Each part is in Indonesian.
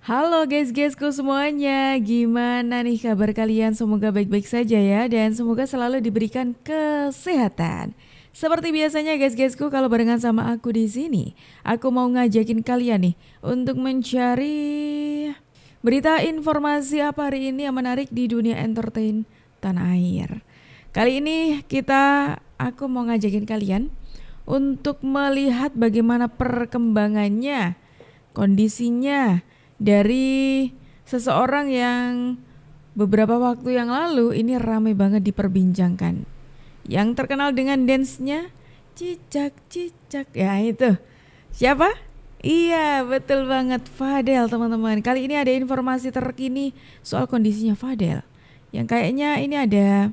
Halo guys-guysku semuanya, gimana nih kabar kalian? Semoga baik-baik saja ya dan semoga selalu diberikan kesehatan. Seperti biasanya guys-guysku kalau barengan sama aku di sini, aku mau ngajakin kalian nih untuk mencari berita informasi apa hari ini yang menarik di dunia entertain tanah air. Kali ini aku mau ngajakin kalian untuk melihat bagaimana perkembangannya, kondisinya dari seseorang yang beberapa waktu yang lalu ini ramai banget diperbincangkan. Yang terkenal dengan dance-nya cicak cicak. Ya itu. Siapa? Iya, betul banget Fadel teman-teman. Kali ini ada informasi terkini soal kondisinya Fadel. Yang kayaknya ini ada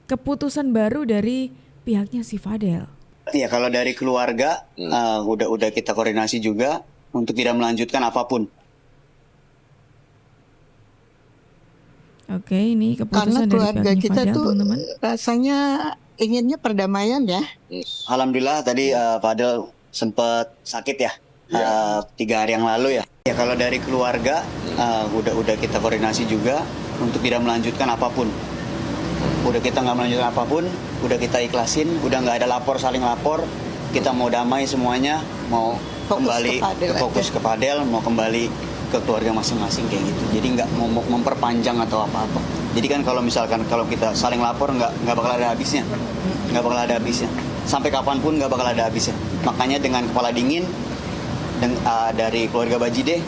keputusan baru dari pihaknya si Fadel. Ya kalau dari keluarga udah kita koordinasi juga untuk tidak melanjutkan apapun. Oke, ini Karena keputusan dari keluarga pihaknya kita Fadel, tuh teman-teman. rasanya inginnya perdamaian ya. Alhamdulillah tadi Fadel sempat sakit ya 3 hari yang lalu ya. Ya kalau dari keluarga udah kita koordinasi juga untuk tidak melanjutkan apapun. Udah kita nggak melanjutkan apapun, udah kita ikhlasin, udah nggak ada saling lapor. Kita mau damai semuanya, mau fokus ke Fadel, mau kembali ke keluarga masing-masing kayak gitu. Jadi nggak mau memperpanjang atau apa-apa. Jadi kan kalau misalkan kita saling lapor nggak bakal ada habisnya, Sampai kapanpun nggak bakal ada habisnya. Makanya dengan kepala dingin dari keluarga Bajide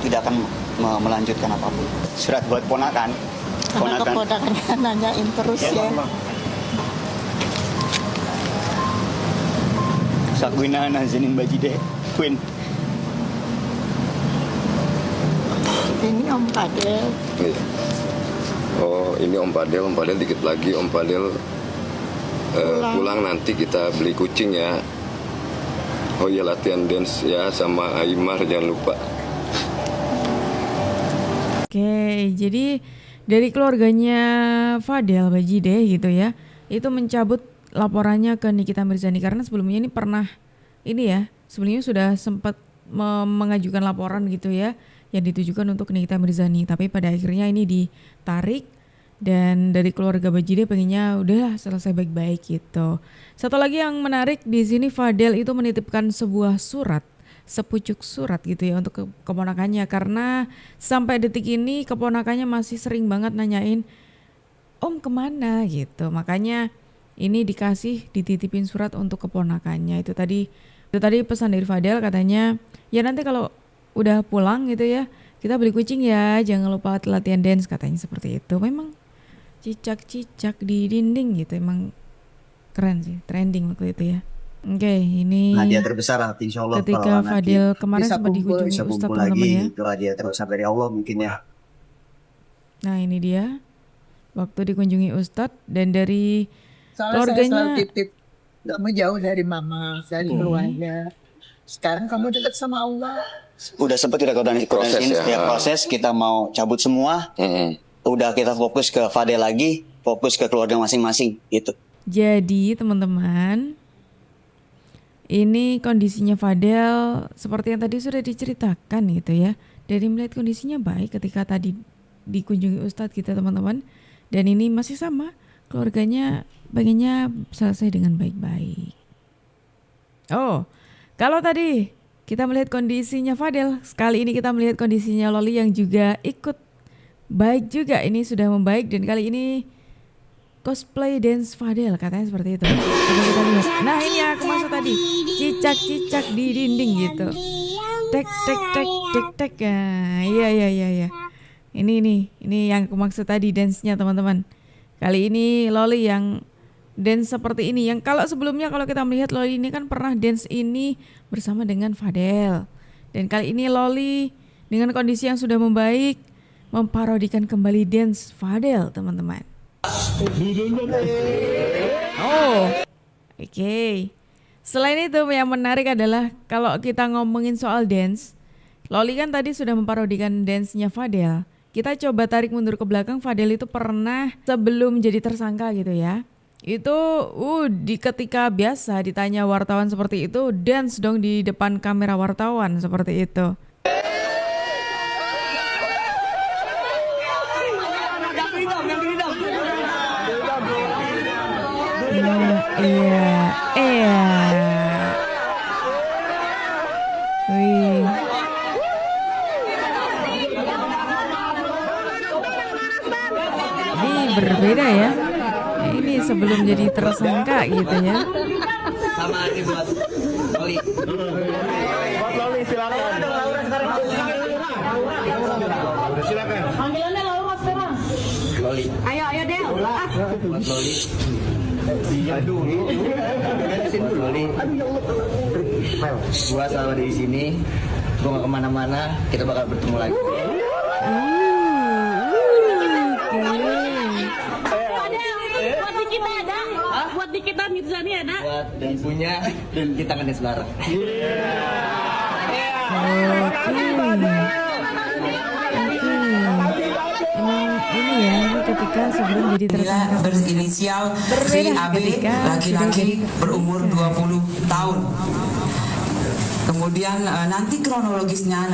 tidak akan melanjutkan apapun. Surat buat ponakan. Karena keponakannya nanyain terus ya. Sakwina nazinin Bajide, Queen. Ini Om Fadel. Iya. Oh, ini Om Fadel dikit lagi Om Fadel pulang nanti kita beli kucing ya. Oh iya, latihan dance ya sama Aimar jangan lupa. Oke, jadi dari keluarganya Fadel Bajide gitu ya, itu mencabut laporannya ke Nikita Mirzani karena sebelumnya ini sebelumnya sudah sempat mengajukan laporan gitu ya, yang ditujukan untuk Nikita Mirzani, tapi pada akhirnya ini ditarik dan dari keluarga Bajide pengennya udah selesai baik-baik gitu. Satu lagi yang menarik di sini, Fadel itu menitipkan sepucuk surat gitu ya untuk keponakannya, karena sampai detik ini keponakannya masih sering banget nanyain Om kemana gitu. Makanya ini dititipin surat untuk keponakannya. Itu tadi pesan dari Fadel, katanya ya nanti kalau udah pulang gitu ya kita beli kucing ya, jangan lupa latihan dance, katanya seperti itu. Memang cicak-cicak di dinding gitu, emang keren sih, trending waktu itu ya. Oke, ini Hadiah terbesar insya Allah ketika kalau Fadel nanti kemarin sempat dikunjungi bisa Ustadz, kumpul teman-teman lagi, ya. itu hadiah terbesar dari Allah mungkin ya. Nah ini dia waktu dikunjungi Ustadz, dan dari Soalnya saya keluarganya selalu titip, kamu jauh dari mama, dari keluarga. Sekarang kamu dekat sama Allah. Udah koordinasi proses kita mau cabut semua. Udah kita fokus ke Fadel lagi, fokus ke keluarga masing-masing gitu. Jadi teman-teman, ini kondisinya Fadel seperti yang tadi sudah diceritakan gitu ya. Dari melihat kondisinya baik ketika tadi dikunjungi Ustadz kita teman-teman. Dan ini masih sama, keluarganya pengennya selesai dengan baik-baik. Oh, kalau tadi kita melihat kondisinya Fadel, sekali ini kita melihat kondisinya Loli yang juga ikut baik juga. Ini sudah membaik dan kali ini cosplay dance Fadel, katanya seperti itu. Coba kita lihat. Nah ini aku maksud tadi, cicak-cicak di dinding gitu. Tek tek tek tek tek ya. Iya. Ini yang aku maksud tadi, dance-nya teman-teman. Kali ini Loli yang dance seperti ini. Yang kalau sebelumnya kalau kita melihat Loli ini kan pernah dance ini bersama dengan Fadel. Dan kali ini Loli dengan kondisi yang sudah membaik memparodikan kembali dance Fadel, teman-teman. Oh, oke. Selain itu yang menarik adalah kalau kita ngomongin soal dance, Loli kan tadi sudah memparodikan dance-nya Fadel. Kita coba tarik mundur ke belakang, Fadel itu pernah sebelum jadi tersangka gitu ya. Itu ketika biasa ditanya wartawan seperti itu, dance dong di depan kamera wartawan seperti itu. Iya, iya. Wih. Ini berbeda ya. Ini sebelum jadi tersangka gitu ya. Sama aja buat Loli. Loli silakan. Silakan. Panggilannya Laura sekarang. Loli. Ayo Del. Buat Loli. Aduh. Beresin dulu Loli. Gua selalu di sini. Gua nggak kemana-mana. Kita bakal bertemu lagi. Oke. Buat di kita ada. Buat di kita Mirzani ada. Buat dan punya dan kita kangen sebarang. Emang ini ya, ini ketika sebelum jadi tersangka berinisial VAB, laki-laki berumur 20 tahun. Kemudian nanti kronologisnya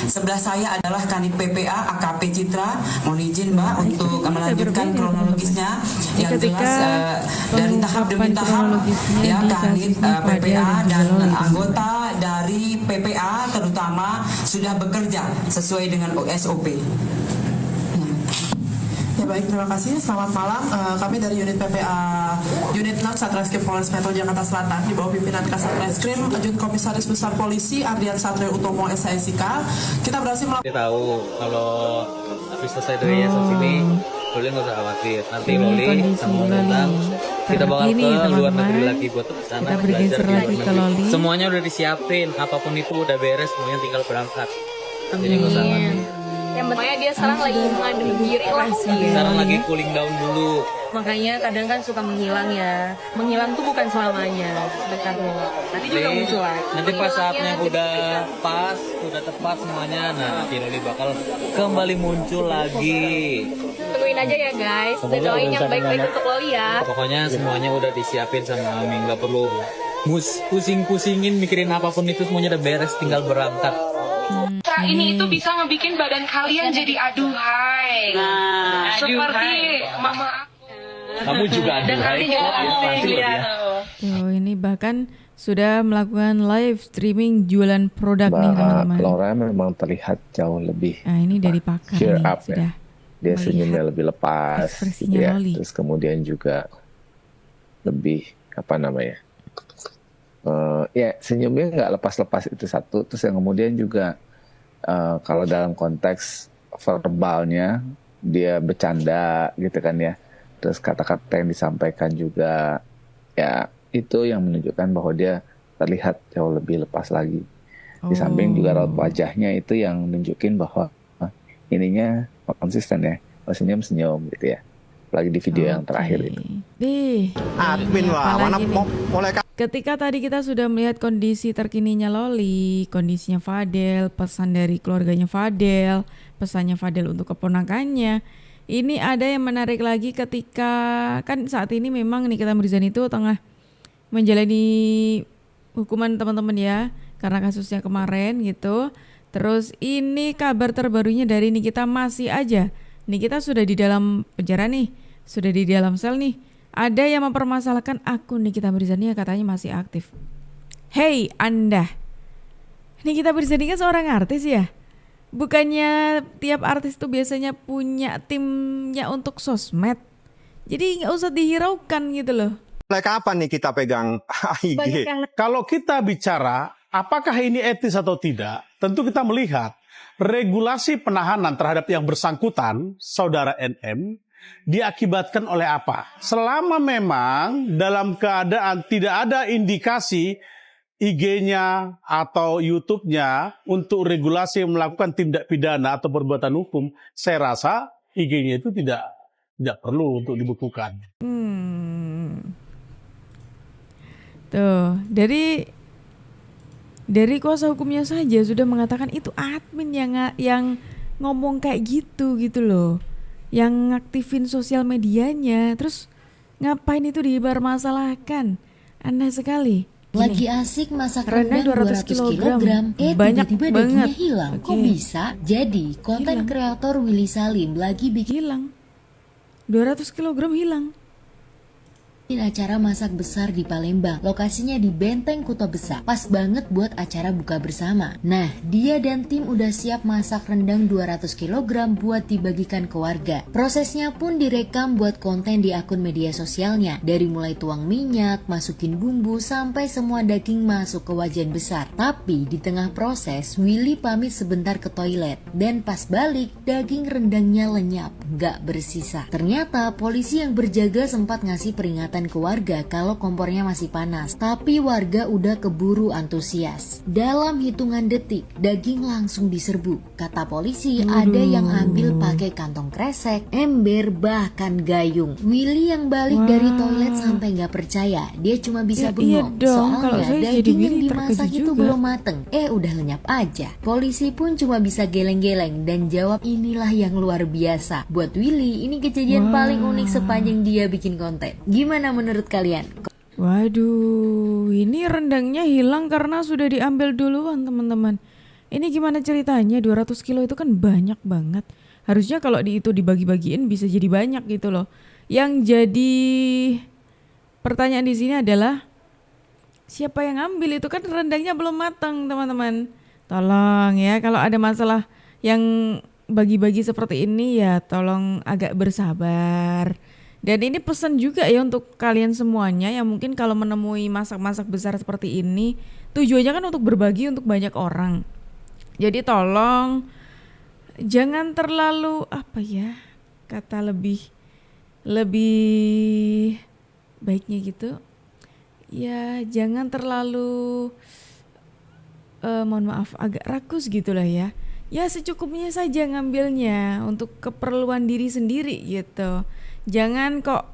sebelah saya adalah Kanit PPA AKP Citra. Mohon izin Mbak untuk melanjutkan kronologisnya yang jelas dari tahap demi tahap ya Kanit PPA dan anggota dari PPA terutama sudah bekerja sesuai dengan SOP. Ya baik, terima kasih. Selamat malam. Kami dari unit PPA Unit 6 Satreskrim Polres Metro Jakarta Selatan di bawah pimpinan Kasatreskrim Ajun Komisaris Besar Polisi Ardian Satrio Utomo SIK. Kita berhasil melakukan. Dia tahu kalau habis selesai dari yayasan sini, Loli nggak usah khawatir. Nanti Loli sama Bintang kita bakal ke luar negeri lagi buat sana kita bergeser lagi ke Loli. Semuanya udah disiapin, apapun itu udah beres, semuanya tinggal berangkat. Jadi nggak usah khawatir. Yang pentingnya dia sekarang lagi mengandung diri lah. Sekarang lagi cooling down dulu. Makanya kadang kan suka menghilang ya. Menghilang tuh bukan selamanya. Sebentar loh. Nanti juga muncul lagi. Nanti pas saatnya udah pas, udah tepat semuanya, nah Loli bakal kembali muncul lagi. Tungguin aja ya guys. Dan doain yang baik-baik untuk Loli ya. Pokoknya semuanya udah disiapin sama Ami, nggak perlu pusing-pusingin mikirin apapun itu, semuanya udah beres, tinggal berangkat. Cara ini itu bisa ngebikin badan kalian jadi aduhai. Seperti mama aku. Kamu juga aduhai. Tuh, ini bahkan sudah melakukan live streaming jualan produk nih teman-teman. Laura memang terlihat jauh lebih. Nah, ini dari pakar cheer nih, up sudah. Ya. Dia senyumnya lebih lepas gitu ya. Terus kemudian juga lebih apa namanya? Ya senyumnya nggak lepas-lepas itu satu. Terus yang kemudian juga kalau dalam konteks verbalnya dia bercanda gitu kan ya. Terus kata-kata yang disampaikan juga ya itu yang menunjukkan bahwa dia terlihat jauh lebih lepas lagi. Di samping juga raut wajahnya itu yang nunjukin bahwa ininya konsisten ya. Senyum-senyum gitu ya. Apalagi di video yang terakhir itu. Admin wah, mana mulai. Ketika tadi kita sudah melihat kondisi terkininya Loli, kondisinya Fadel, pesan dari keluarganya Fadel, pesannya Fadel untuk keponakannya. Ini ada yang menarik lagi ketika kan saat ini memang Nikita Mirzani itu tengah menjalani hukuman teman-teman ya karena kasusnya kemarin gitu. Terus ini kabar terbarunya dari Nikita masih aja. Nikita sudah di dalam penjara nih, sudah di dalam sel nih. Ada yang mempermasalahkan akun Nikita Mirzani yang katanya masih aktif. Hey Anda, Nikita Mirzani kan seorang artis ya. Bukannya tiap artis tuh biasanya punya timnya untuk sosmed. Jadi gak usah dihiraukan gitu loh. Mulai kapan nih kita pegang IG? Kalau kita bicara apakah ini etis atau tidak, tentu kita melihat regulasi penahanan terhadap yang bersangkutan, saudara NM, diakibatkan oleh apa? Selama memang dalam keadaan tidak ada indikasi IG-nya atau YouTube-nya untuk regulasi melakukan tindak pidana atau perbuatan hukum, saya rasa IG-nya itu tidak perlu untuk dibukukan. Tuh, dari kuasa hukumnya saja sudah mengatakan itu admin yang ngomong kayak gitu loh. Yang ngaktifin sosial medianya, terus ngapain itu dipermasalahkan? Aneh sekali. Lagi asik masak rendang 200 kilogram. Banyak tiba-tiba dagingnya banget. hilang. Kok bisa? Jadi konten kreator Willy Salim lagi bikin hilang. 200 kilogram hilang. acara masak besar di Palembang. Lokasinya di Benteng Kuto Besar. Pas banget buat acara buka bersama. Nah, dia dan tim udah siap masak rendang 200 kg buat dibagikan ke warga. Prosesnya pun direkam buat konten di akun media sosialnya. Dari mulai tuang minyak, masukin bumbu, sampai semua daging masuk ke wajan besar. Tapi di tengah proses, Willy pamit sebentar ke toilet. Dan pas balik, daging rendangnya lenyap, gak bersisa. Ternyata polisi yang berjaga sempat ngasih peringatan ke warga kalau kompornya masih panas, tapi warga udah keburu antusias. Dalam hitungan detik, daging langsung diserbu. Kata polisi, ada yang ambil pakai kantong kresek, ember, bahkan gayung. Willy yang balik dari toilet sampai nggak percaya, dia cuma bisa bengong. Soalnya daging yang dimasak itu belum mateng, udah lenyap aja. Polisi pun cuma bisa geleng-geleng dan jawab, inilah yang luar biasa. Buat Willy, ini kejadian paling unik sepanjang dia bikin konten. Gimana menurut kalian? Waduh, ini rendangnya hilang karena sudah diambil duluan teman-teman. Ini gimana ceritanya? 200 kilo itu kan banyak banget. Harusnya kalau itu dibagi-bagiin bisa jadi banyak gitu loh. Yang jadi pertanyaan di sini adalah siapa yang ambil? Itu kan rendangnya belum matang teman-teman. Tolong ya, kalau ada masalah yang bagi-bagi seperti ini ya tolong agak bersabar. Dan ini pesan juga ya untuk kalian semuanya yang mungkin kalau menemui masak-masak besar seperti ini, tujuannya kan untuk berbagi untuk banyak orang. Jadi tolong jangan terlalu kata lebih baiknya gitu. Ya jangan terlalu mohon maaf agak rakus gitulah ya. Ya secukupnya saja ngambilnya untuk keperluan diri sendiri gitu. Jangan kok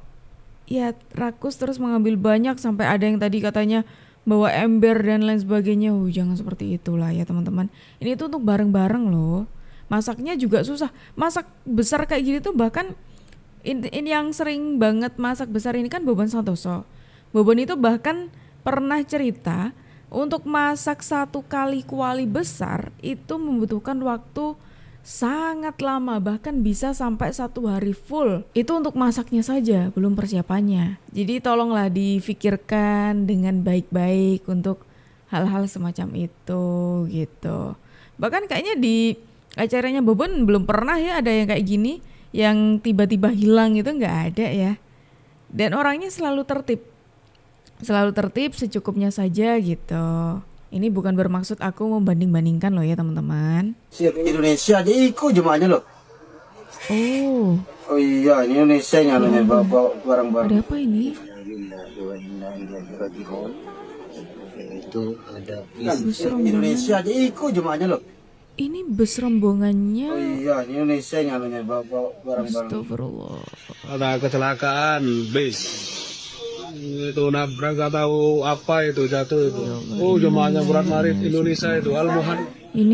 ya rakus terus mengambil banyak sampai ada yang tadi katanya bawa ember dan lain sebagainya. Jangan seperti itulah ya teman-teman. Ini tuh untuk bareng-bareng loh. Masaknya juga susah. Masak besar kayak gini tuh bahkan ini yang sering banget masak besar ini kan Bobon Santoso. Bobon itu bahkan pernah cerita untuk masak 1 kali kuali besar itu membutuhkan waktu sangat lama, bahkan bisa sampai 1 hari full. Itu untuk masaknya saja, belum persiapannya. Jadi tolonglah difikirkan dengan baik-baik untuk hal-hal semacam itu gitu. Bahkan kayaknya di acaranya Bobon belum pernah ya ada yang kayak gini, yang tiba-tiba hilang itu nggak ada ya. Dan orangnya selalu tertib secukupnya saja gitu. Ini bukan bermaksud aku membanding-bandingkan loh ya teman-teman. Indonesia aja ikut jemaahnya loh. Oh iya, ini Indonesia nyalanya bawa barang-barang. Ada apa ini? Itu ada Indonesia aja ikut jemaahnya loh. Ini bus rombongannya. Oh iya, ini Indonesia nyalanya bawa barang-barang. Astagfirullah. Ada kecelakaan bis. Itu nabrak gak tahu apa itu jatuh itu. Jemaahnya Berat Marit Indonesia itu Al-Muhan. Ini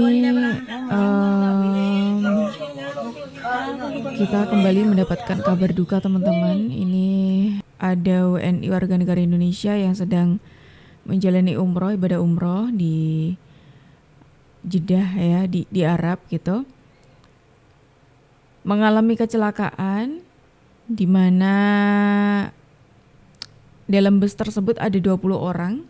kita kembali mendapatkan kabar duka teman-teman. Ini ada WNI warga negara Indonesia yang sedang menjalani ibadah umroh di Jeddah ya, di Arab gitu. Mengalami kecelakaan di mana dalam bus tersebut ada 20 orang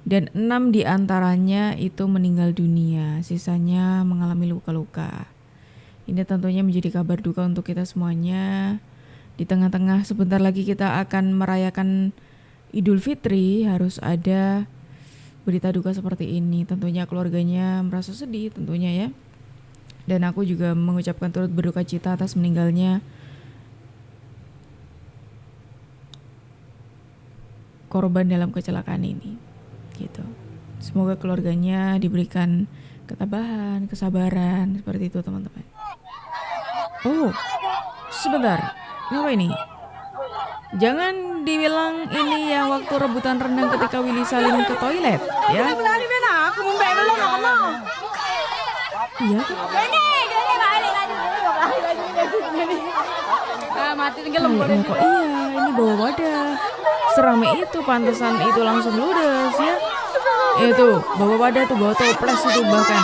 dan 6 diantaranya itu meninggal dunia, sisanya mengalami luka-luka. Ini tentunya menjadi kabar duka untuk kita semuanya. Di tengah-tengah sebentar lagi kita akan merayakan Idul Fitri, harus ada berita duka seperti ini. Tentunya keluarganya merasa sedih tentunya ya. Dan aku juga mengucapkan turut berduka cita atas meninggalnya korban dalam kecelakaan ini gitu. Semoga keluarganya diberikan ketabahan, kesabaran seperti itu teman-teman. Sebentar, apa ini? Jangan dibilang ini yang waktu rebutan rendang ketika Willy Salim ke toilet ya. Iya mati tinggal lembur. Kok iya, ini bawa wadah. Serame itu, pantesan itu langsung ludes ya. Itu bawa wadah tuh, bawa toples itu bahkan.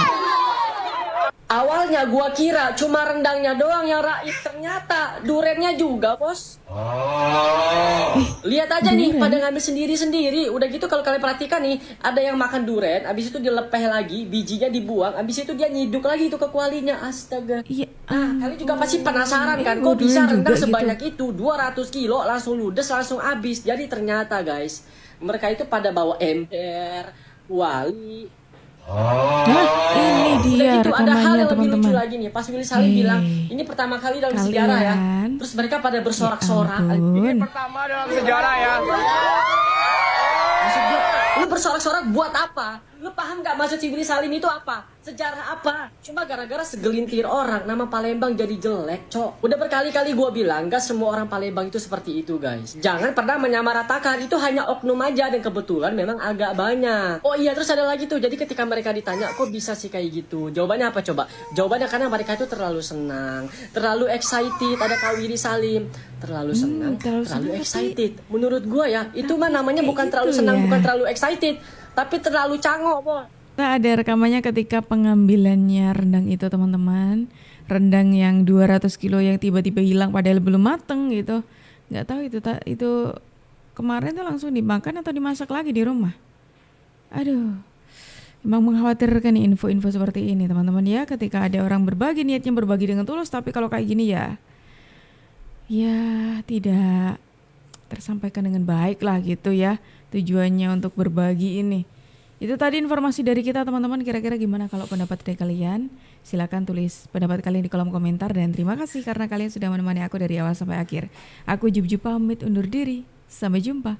Awalnya gua kira cuma rendangnya doang yang raib, ternyata durennya juga, Bos. Lihat aja nih, pada ngambil sendiri-sendiri. Udah gitu kalau kalian perhatikan nih, ada yang makan duren, abis itu dilepeh lagi, bijinya dibuang, abis itu dia nyiduk lagi itu ke kualinya. Astaga. Nah, kalian juga pasti penasaran kan, kok bisa rendang sebanyak itu, 200 kilo langsung ludes, langsung habis. Jadi ternyata guys, mereka itu pada bawa ember, kuali. Ini dia Udah gitu ada hal rekamannya yang lebih lucu teman-teman. lagi nih. Pas Willy Salim bilang ini pertama kali dalam sejarah ya. Terus mereka pada bersorak-sorak. Ini pertama dalam sejarah ya. Maksud gue, lu bersorak-sorak buat apa? Lu paham gak maksud si Willy Salim itu apa? Sejarah apa? Cuma gara-gara segelintir orang nama Palembang jadi jelek, Cok. Udah berkali-kali gue bilang gak semua orang Palembang itu seperti itu, guys. Jangan pernah menyamaratakan, itu hanya oknum aja dan kebetulan memang agak banyak. Oh iya, terus ada lagi tuh. Jadi ketika mereka ditanya, kok bisa sih kayak gitu? Jawabannya apa coba? Jawabannya karena mereka itu terlalu senang, terlalu excited. Ada Kak Willy Salim, terlalu senang, terlalu excited. Menurut gue ya, itu mah namanya bukan terlalu senang, bukan terlalu excited, tapi terlalu cangok, Bos. Kita ada rekamannya ketika pengambilannya rendang itu teman-teman. Rendang yang 200 kilo yang tiba-tiba hilang padahal belum mateng gitu. Nggak tahu itu kemarin tuh langsung dimakan atau dimasak lagi di rumah. Aduh, emang mengkhawatirkan nih info-info seperti ini teman-teman ya. Ketika ada orang berbagi, niatnya berbagi dengan tulus, tapi kalau kayak gini ya tidak tersampaikan dengan baik lah gitu ya. Tujuannya untuk berbagi ini. Itu tadi informasi dari kita teman-teman. Kira-kira gimana kalau pendapat dari kalian? Silakan tulis pendapat kalian di kolom komentar. Dan terima kasih karena kalian sudah menemani aku dari awal sampai akhir. Aku Jub pamit undur diri. Sampai jumpa.